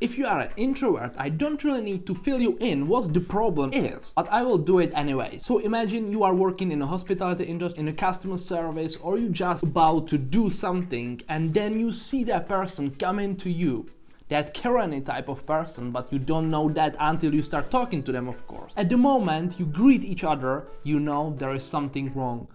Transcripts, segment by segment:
If you are an introvert, I don't really need to fill you in what the problem is, but I will do it anyway. So imagine you are working in a hospitality industry, in a customer service, or you just about to do something and then you see that person coming to you. That Karen type of person, but you don't know that until you start talking to them, of course. At the moment you greet each other, you know there is something wrong.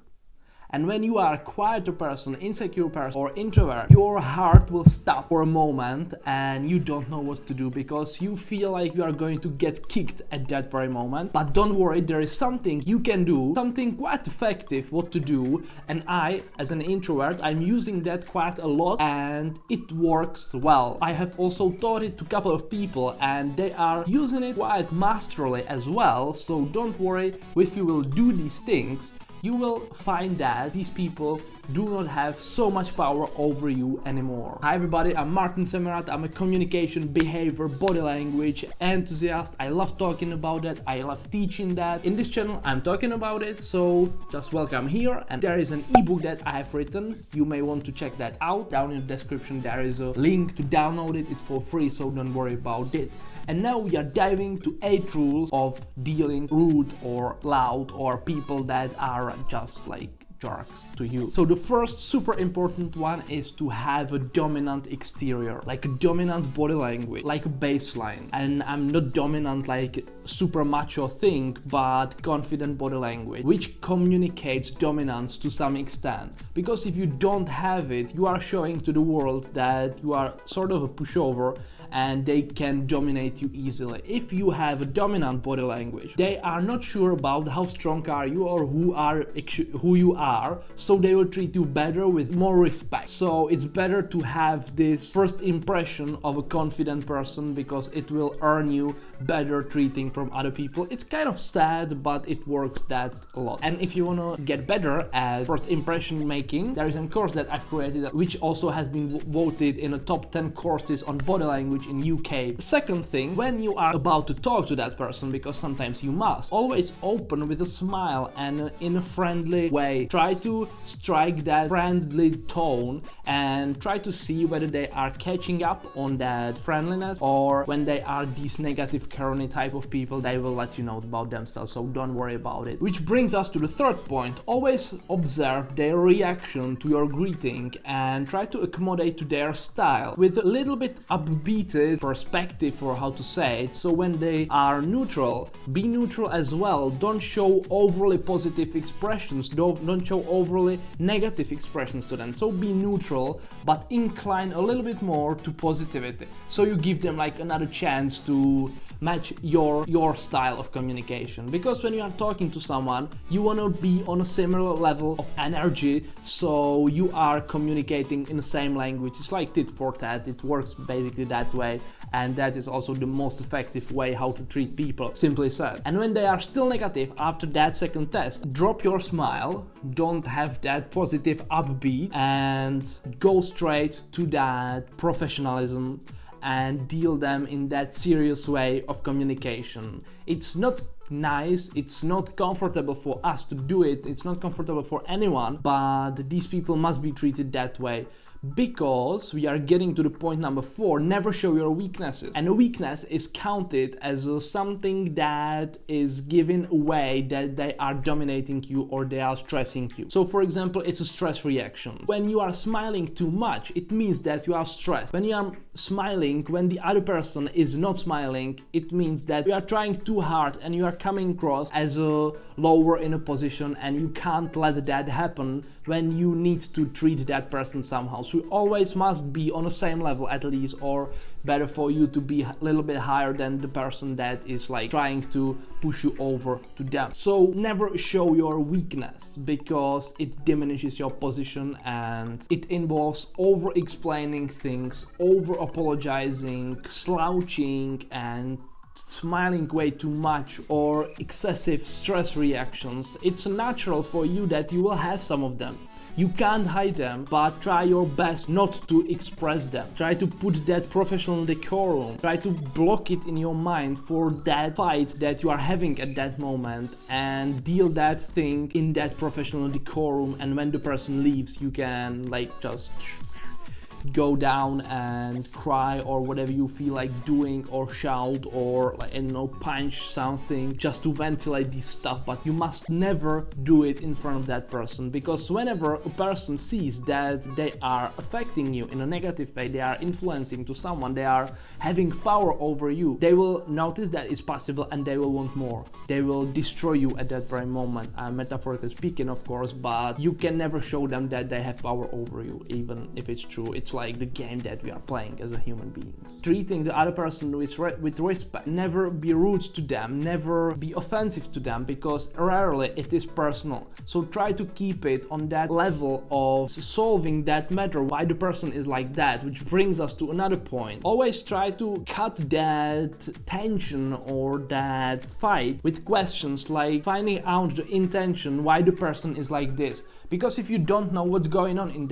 And when you are a quieter person, insecure person, or introvert, your heart will stop for a moment and you don't know what to do because you feel like you are going to get kicked at that very moment. But don't worry, there is something you can do, something quite effective what to do. And I, as an introvert, I'm using that quite a lot and it works well. I have also taught it to a couple of people and they are using it quite masterly as well. So don't worry, if you will do these things, you will find that these people do not have so much power over you anymore. Hi everybody, I'm Martin Semerad. I'm a communication, behavior, body language enthusiast. I love talking about that. I love teaching that. In this channel, I'm talking about it, so just welcome here. And there is an ebook that I have written. You may want to check that out. Down in the description, there is a link to download it. It's for free, so don't worry about it. And now we are diving to 8 rules of dealing rude or loud or people that are just like jerks to you. So the first super important one is to have a dominant exterior, like a dominant body language, like a baseline. And I'm not dominant like super macho thing, but confident body language, which communicates dominance to some extent. Because if you don't have it, you are showing to the world that you are sort of a pushover and they can dominate you easily. If you have a dominant body language, they are not sure about how strong are you or who you are, so they will treat you better with more respect. So it's better to have this first impression of a confident person because it will earn you better treating from other people. It's kind of sad, but it works that a lot. And if you want to get better at first impression making, there is a course that I've created which also has been voted in the top 10 courses on body language in UK. Second thing, when you are about to talk to that person, because sometimes you must, always open with a smile and in a friendly way. Try to strike that friendly tone and try to see whether they are catching up on that friendliness, or when they are these negative carny type of people, they will let you know about themselves, so don't worry about it. Which brings us to the third point. Always observe their reaction to your greeting and try to accommodate to their style with a little bit upbeat perspective, or how to say it. So when they are neutral, be neutral as well. Don't show overly positive expressions, don't show overly negative expressions to them. So be neutral, but incline a little bit more to positivity. So you give them like another chance to match your style of communication. Because when you are talking to someone, you want to be on a similar level of energy, so you are communicating in the same language. It's like tit for tat. It works basically that way, and that is also the most effective way how to treat people, simply said. And when they are still negative after that second test, drop your smile, don't have that positive upbeat, and go straight to that professionalism and deal them in that serious way of communication. It's not nice, it's not comfortable for us to do it, it's not comfortable for anyone, but these people must be treated that way. Because we are getting to the point number 4, never show your weaknesses. And a weakness is counted as something that is given away that they are dominating you or they are stressing you. So for example, it's a stress reaction. When you are smiling too much, it means that you are stressed. When you are smiling, when the other person is not smiling, it means that you are trying too hard and you are coming across as a lower in a position, and you can't let that happen when you need to treat that person somehow. So you always must be on the same level at least, or better for you to be a little bit higher than the person that is like trying to push you over to them. So never show your weakness because it diminishes your position and it involves over explaining things, over apologizing, slouching, and smiling way too much, or excessive stress reactions. It's natural for you that you will have some of them. You can't hide them, but try your best not to express them. Try to put that professional decorum. Try to block it in your mind for that fight that you are having at that moment, and deal that thing in that professional decorum. And when the person leaves, you can like just go down and cry or whatever you feel like doing, or shout, or like, punch something just to ventilate this stuff. But you must never do it in front of that person, because whenever a person sees that they are affecting you in a negative way, they are influencing to someone, they are having power over you, they will notice that it's possible and they will want more. They will destroy you at that very moment. I'm metaphorically speaking, of course, but you can never show them that they have power over you, even if it's true. It's like the game that we are playing as a human beings. Treating the other person with respect. Never be rude to them, never be offensive to them, because rarely it is personal. So try to keep it on that level of solving that matter, why the person is like that, which brings us to another point. Always try to cut that tension or that fight with questions, like finding out the intention why the person is like this. Because if you don't know what's going on in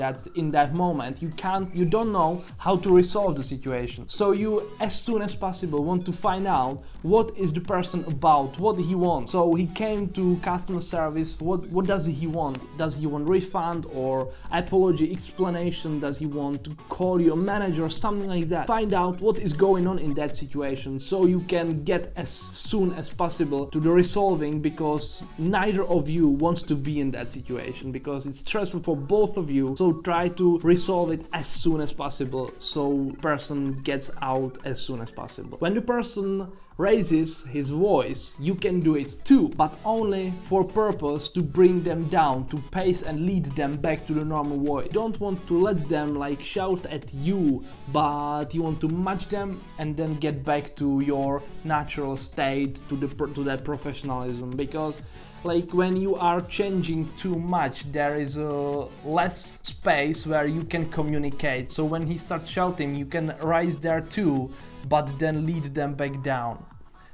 that moment, you don't know how to resolve the situation. So you, as soon as possible, want to find out what is the person about, what he wants. So he came to customer service, what does he want? Does he want refund or apology, explanation? Does he want to call your manager, something like that? Find out what is going on in that situation, so you can get as soon as possible to the resolving, because neither of you wants to be in that situation, because it's stressful for both of you. So try to resolve it as soon as possible, so person gets out as soon as possible. When the person raises his voice, you can do it too, but only for purpose to bring them down, to pace and lead them back to the normal voice. You don't want to let them like shout at you, but you want to match them and then get back to your natural state, to that professionalism. Because like when you are changing too much, there is a less space where you can communicate. So when he starts shouting, you can rise there too, but then lead them back down.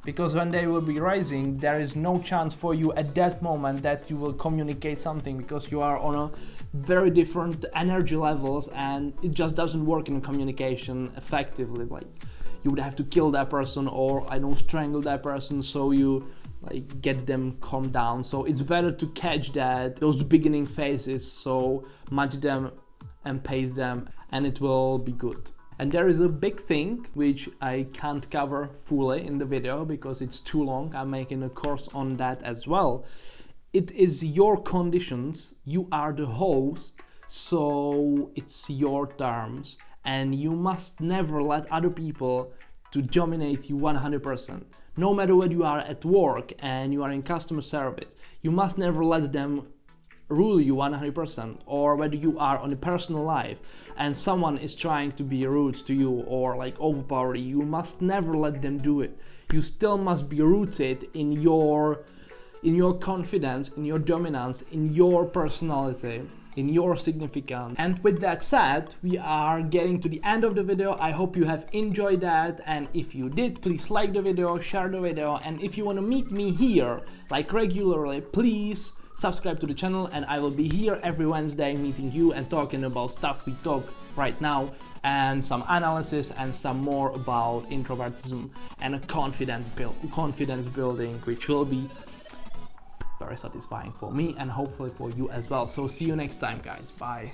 Because when they will be rising, there is no chance for you at that moment that you will communicate something, because you are on a very different energy levels, and it just doesn't work in communication effectively. Like you would have to kill that person, or strangle that person, so you like get them calm down. So it's better to catch those beginning phases, so match them and pace them, and it will be good. And there is a big thing which I can't cover fully in the video because it's too long. I'm making a course on that as well. It is your conditions, you are the host, so it's your terms, and you must never let other people to dominate you 100%. No matter whether you are at work and you are in customer service, you must never let them rule you 100%, or whether you are on a personal life and someone is trying to be rude to you or like overpower you, must never let them do it. You still must be rooted in your confidence, in your dominance, in your personality, in your significance. And with that said, we are getting to the end of the video. I hope you have enjoyed that, and if you did, please like the video, share the video, and if you want to meet me here like regularly, please subscribe to the channel, and I will be here every Wednesday meeting you and talking about stuff we talk right now, and some analysis and some more about introvertism and a confidence building, which will be very satisfying for me and hopefully for you as well. So see you next time, guys. Bye.